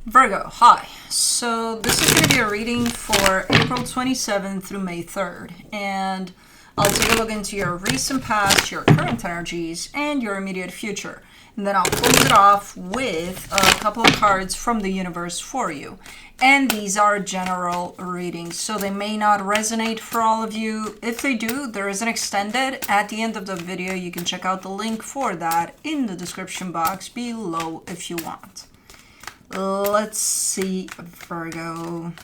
Virgo, hi. So this is going to be a reading for April 27th through May 3rd. And I'll take a look into your recent past, your current energies, and your immediate future. And then I'll close it off with a couple of cards from the universe for you. And these are general readings, so they may not resonate for all of you. If they do, there is an extended at the end of the video. You can check out the link for that in the description box below if you want. Let's see, Virgo.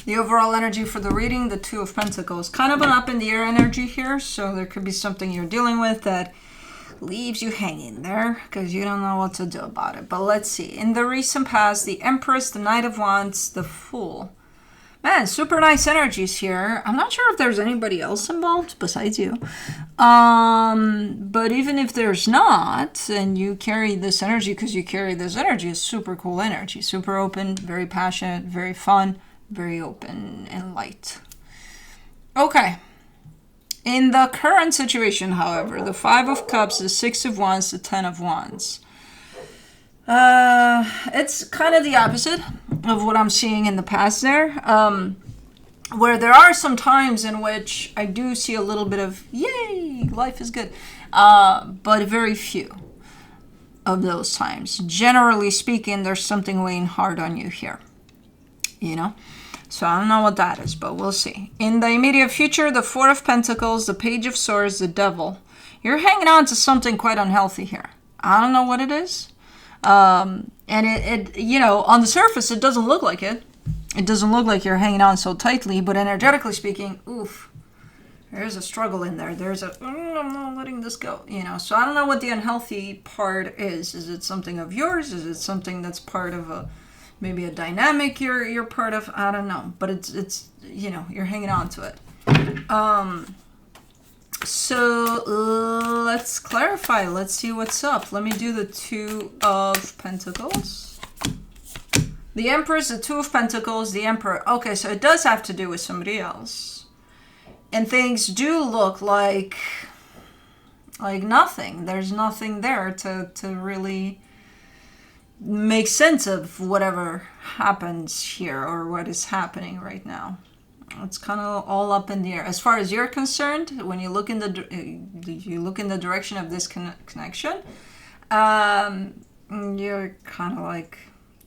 The overall energy for the reading, the Two of Pentacles. Kind of an up in the air energy here, so there could be something you're dealing with that leaves you hanging there because you don't know what to do about it. But let's see. In the recent past, the Empress, the Knight of Wands, the Fool. Man, super nice energies here. I'm not sure if there's anybody else involved besides you. But even if there's not, and you carry this energy because you carry this energy, it's super cool energy. Super open, very passionate, very fun, very open and light. Okay. In the current situation, however, the Five of Cups, the Six of Wands, the Ten of Wands. It's kind of the opposite of what I'm seeing in the past there, where there are some times in which I do see a little bit of, yay, life is good, but very few of those times. Generally speaking, there's something weighing hard on you here, you know? So I don't know what that is, but we'll see. In the immediate future, the Four of Pentacles, the Page of Swords, the Devil. You're hanging on to something quite unhealthy here. I don't know what it is. And it, you know, on the surface, it doesn't look like it. It doesn't look like you're hanging on so tightly, but energetically speaking, oof, there's a struggle in there. There's a, I'm not letting this go, you know. So I don't know what the unhealthy part is. Is it something of yours? Is it something that's part of a, maybe a dynamic you're part of? I don't know, but it's, you know, you're hanging on to it. So let's clarify. Let's see what's up. Let me do the Two of Pentacles. The Empress, the Two of Pentacles, the Emperor. Okay, so it does have to do with somebody else. And things do look like nothing. There's nothing there to really make sense of whatever happens here or what is happening right now. It's kind of all up in the air. As far as you're concerned, when you look in the direction of this connection, you're kind of like,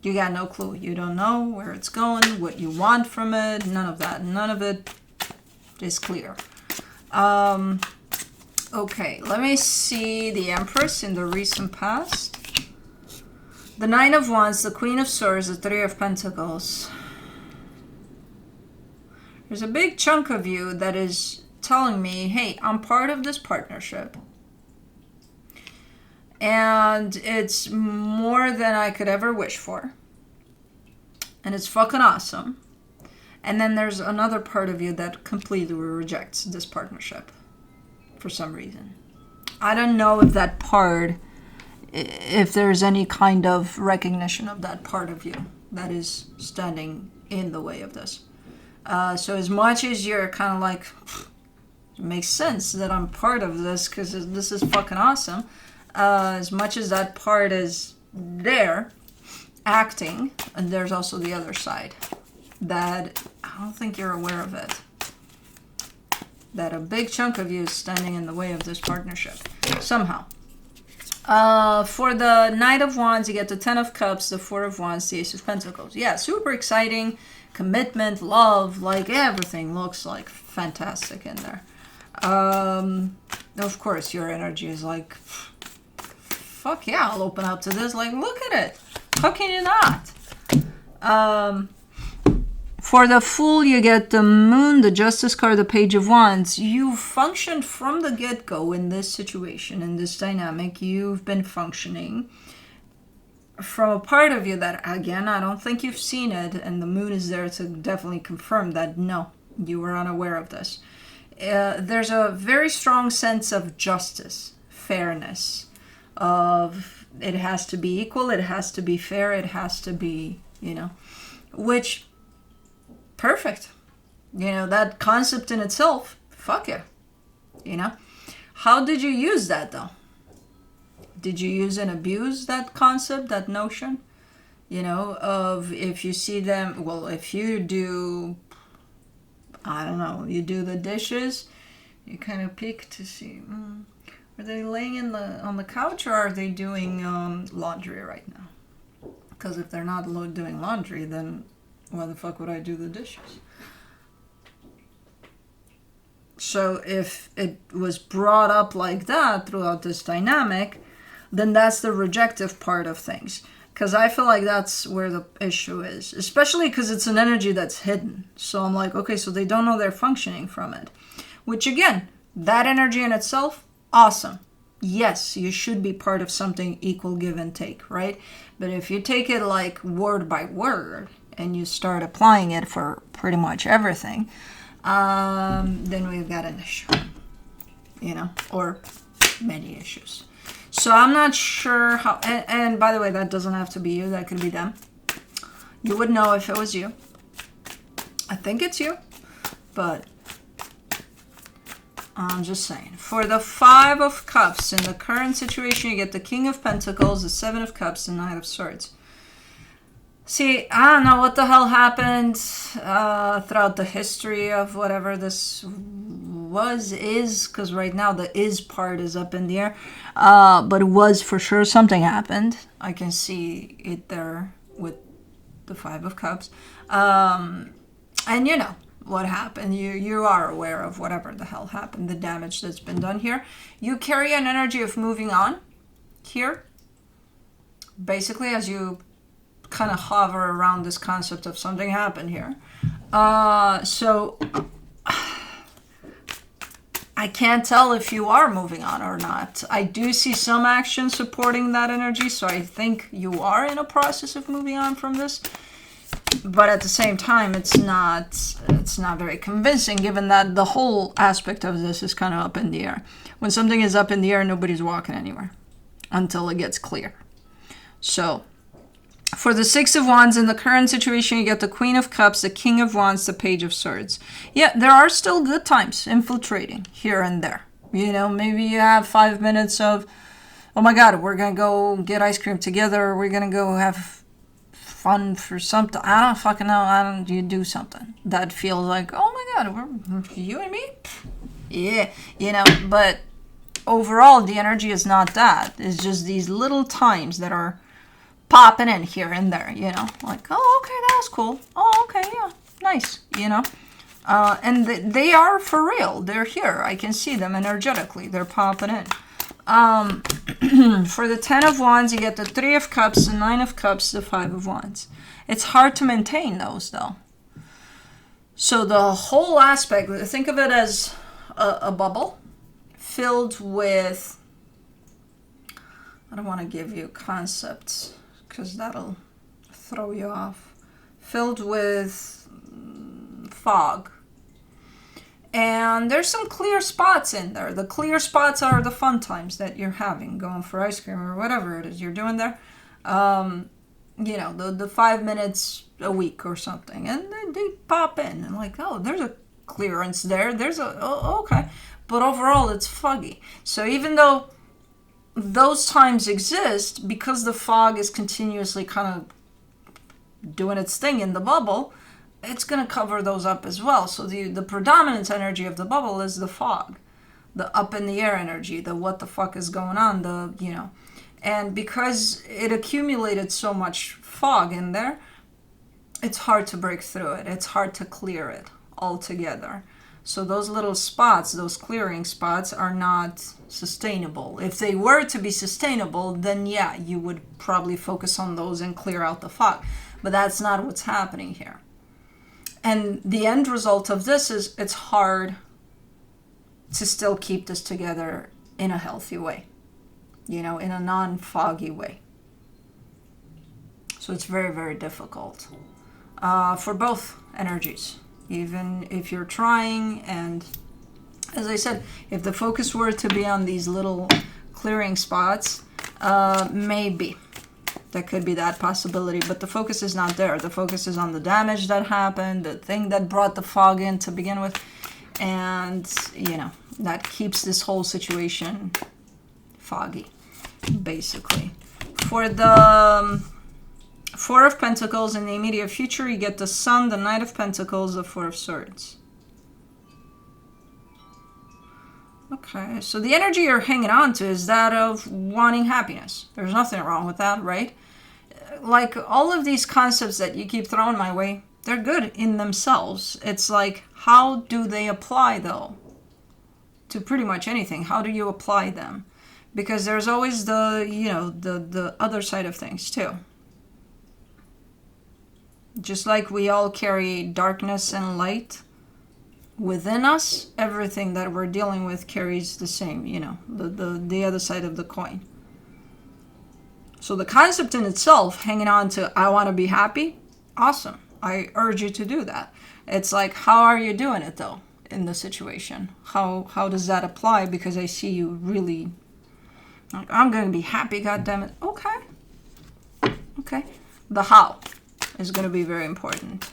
you got no clue. You don't know where it's going, what you want from it, none of that. None of it is clear. Okay, let me see the Empress in the recent past. The Nine of Wands, the Queen of Swords, the Three of Pentacles. There's a big chunk of you that is telling me, hey, I'm part of this partnership. And it's more than I could ever wish for. And it's fucking awesome. And then there's another part of you that completely rejects this partnership for some reason. I don't know if that part, if there's any kind of recognition of that part of you that is standing in the way of this. So as much as you're kind of like, it makes sense that I'm part of this because this is fucking awesome. As much as that part is there, acting, and there's also the other side that I don't think you're aware of it. That a big chunk of you is standing in the way of this partnership, somehow. For the Knight of Wands, you get the Ten of Cups, the Four of Wands, the Ace of Pentacles. Yeah, super exciting. Commitment, love, like everything looks like fantastic in there. Of course, your energy is like, fuck yeah, I'll open up to this. Like, look at it. How can you not? For the Fool, you get the Moon, the Justice card, the Page of Wands. You functioned from the get-go in this situation, in this dynamic. You've been functioning from a part of you that, again, I don't think you've seen it, and the Moon is there to definitely confirm that, no, you were unaware of this. There's a very strong sense of justice, fairness, of it has to be equal, it has to be fair, it has to be, you know, which, perfect. You know, that concept in itself, fuck yeah. You know? How did you use that though? Did you use and abuse that concept, that notion? You know, of if you see them, well, if you do, I don't know, you do the dishes, you kind of peek to see, are they laying on the couch or are they doing laundry right now? Because if they're not doing laundry, then why the fuck would I do the dishes? So if it was brought up like that throughout this dynamic, then that's the rejective part of things. Because I feel like that's where the issue is. Especially because it's an energy that's hidden. So I'm like, okay, so they don't know they're functioning from it. Which again, that energy in itself, awesome. Yes, you should be part of something equal give and take, right? But if you take it like word by word and you start applying it for pretty much everything, then we've got an issue, you know, or many issues. So I'm not sure how, and by the way, that doesn't have to be you, that could be them. You would know if it was you. I think it's you, but I'm just saying. For the 5 of Cups, in the current situation, you get the King of Pentacles, the 7 of Cups, and Knight of Swords. See, I don't know what the hell happened throughout the history of whatever this is, because right now the is part is up in the air. But it was for sure something happened. I can see it there with the 5 of Cups. And you know what happened. You are aware of whatever the hell happened, the damage that's been done here. You carry an energy of moving on here. Basically, as you kind of hover around this concept of something happened here. So I can't tell if you are moving on or not. I do see some action supporting that energy, so I think you are in a process of moving on from this. But at the same time, it's not very convincing, given that the whole aspect of this is kind of up in the air. When something is up in the air, nobody's walking anywhere until it gets clear. So for the 6 of Wands, in the current situation, you get the Queen of Cups, the King of Wands, the Page of Swords. Yeah, there are still good times infiltrating here and there. You know, maybe you have 5 minutes of, oh my God, we're going to go get ice cream together. We're going to go have fun for something. I don't fucking know. You do something that feels like, oh my God, we're you and me? Yeah, you know, but overall, the energy is not that. It's just these little times that are popping in here and there, you know, like, oh, okay, that was cool. Oh, okay, yeah, nice, you know. And they are for real. They're here. I can see them energetically. They're popping in. For the 10 of Wands, you get the 3 of Cups, the 9 of Cups, the 5 of Wands. It's hard to maintain those, though. So the whole aspect, think of it as a bubble filled with, I don't want to give you concepts, because that'll throw you off. Filled with fog. And there's some clear spots in there. The clear spots are the fun times that you're having, going for ice cream or whatever it is you're doing there. You know, the 5 minutes a week or something. And they pop in and like, oh, there's a clearance there. There's a, oh, okay. But overall, it's foggy. So even though those times exist, because the fog is continuously kind of doing its thing in the bubble, it's going to cover those up as well. So the predominant energy of the bubble is the fog, the up in the air energy, the what the fuck is going on, the, you know. And because it accumulated so much fog in there, it's hard to break through it. It's hard to clear it altogether. So those little spots, those clearing spots, are not sustainable. If they were to be sustainable, then yeah, you would probably focus on those and clear out the fog. But that's not what's happening here. And the end result of this is it's hard to still keep this together in a healthy way, you know, in a non-foggy way. So it's very, very difficult for both energies. Even if you're trying, and as I said, if the focus were to be on these little clearing spots, maybe there could be that possibility, but the focus is not there. The focus is on the damage that happened, the thing that brought the fog in to begin with. And, that keeps this whole situation foggy, basically. For the Four of Pentacles in the immediate future, you get the Sun, the Knight of Pentacles, the Four of Swords. Okay, so the energy you're hanging on to is that of wanting happiness. There's nothing wrong with that, right? Like, all of these concepts that you keep throwing my way, they're good in themselves. It's like, how do they apply, though, to pretty much anything? How do you apply them? Because there's always the other side of things, too. Just like we all carry darkness and light within us, everything that we're dealing with carries the same, the other side of the coin. So the concept in itself, hanging on to, I want to be happy, awesome. I urge you to do that. It's like, how are you doing it, though, in the situation? How does that apply? Because I see you really, like, I'm going to be happy, goddammit. Okay. The how is going to be very important.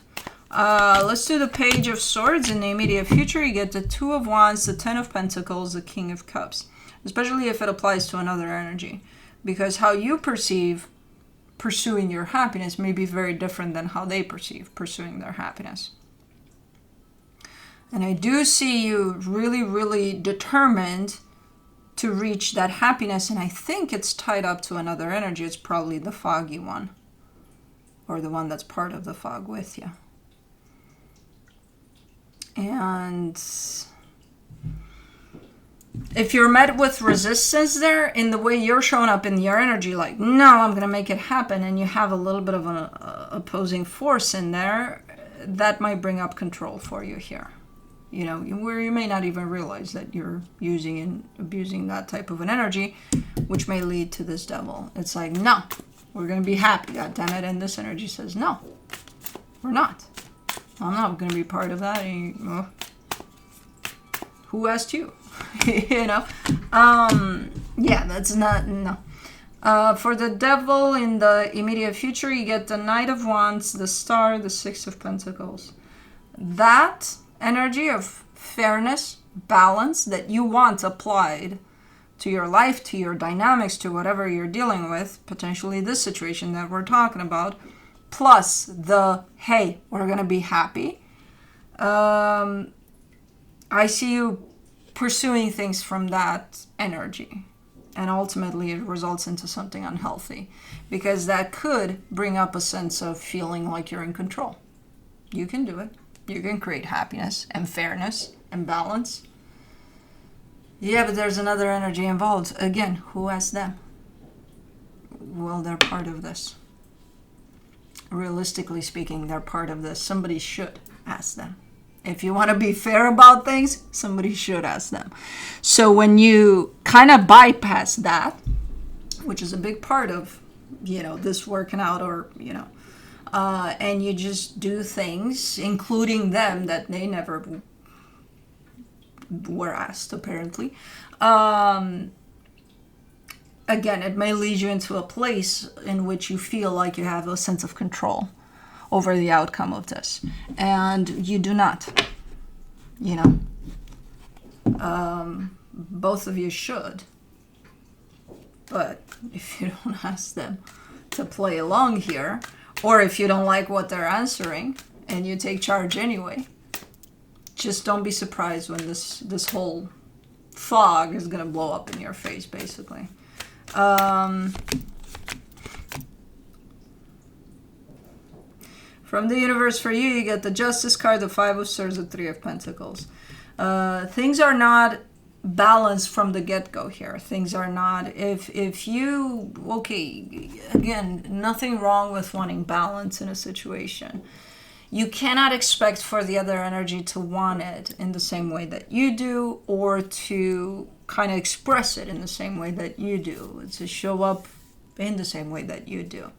Let's do the Page of Swords. In the immediate future, you get the Two of Wands, the Ten of Pentacles, the King of Cups. Especially if it applies to another energy. Because how you perceive pursuing your happiness may be very different than how they perceive pursuing their happiness. And I do see you really, really determined to reach that happiness. And I think it's tied up to another energy. It's probably the foggy one. Or the one that's part of the fog with you. And if you're met with resistance there in the way you're showing up in your energy, like, no, I'm going to make it happen, and you have a little bit of an opposing force in there, that might bring up control for you here. Where you may not even realize that you're using and abusing that type of an energy, which may lead to this devil. It's like, no, we're going to be happy, goddammit. And this energy says, no, we're not. I'm not going to be part of that. Who asked you? Yeah, that's not, no. For the devil in the immediate future, you get the Knight of Wands, the Star, the Six of Pentacles. That energy of fairness, balance that you want applied to your life, to your dynamics, to whatever you're dealing with, potentially this situation that we're talking about, plus the, hey, we're going to be happy. I see you pursuing things from that energy, and ultimately it results into something unhealthy, because that could bring up a sense of feeling like you're in control. You can do it. You can create happiness and fairness and balance. Yeah, but there's another energy involved. Again, who asked them? Well, they're part of this. Realistically speaking, they're part of this. Somebody should ask them. If you want to be fair about things, somebody should ask them. So when you kind of bypass that, which is a big part of, this working out, or, and you just do things, including them, that they never were asked, apparently. Again, it may lead you into a place in which you feel like you have a sense of control over the outcome of this. And you do not. Both of you should. But if you don't ask them to play along here, or if you don't like what they're answering and you take charge anyway, just don't be surprised when this whole fog is going to blow up in your face, basically. From the universe for you get the Justice card, the Five of Swords, the Three of Pentacles. Things are not balanced from the get-go here. Things are not, if you, okay, again, nothing wrong with wanting balance in a situation. You cannot expect for the other energy to want it in the same way that you do, or to kind of express it in the same way that you do, to show up in the same way that you do.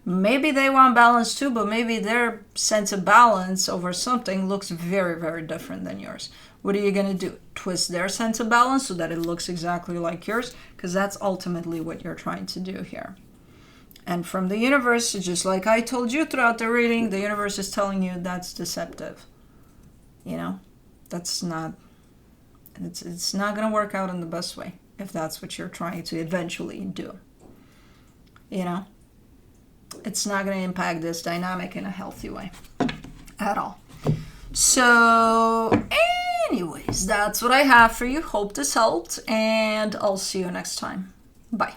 Maybe they want balance too, but maybe their sense of balance over something looks very, very different than yours. What are you going to do? Twist their sense of balance so that it looks exactly like yours? Because that's ultimately what you're trying to do here. And from the universe, just like I told you throughout the reading, the universe is telling you that's deceptive. That's not, it's not going to work out in the best way if that's what you're trying to eventually do. You know, it's not going to impact this dynamic in a healthy way at all. So anyways, that's what I have for you. Hope this helped, and I'll see you next time. Bye.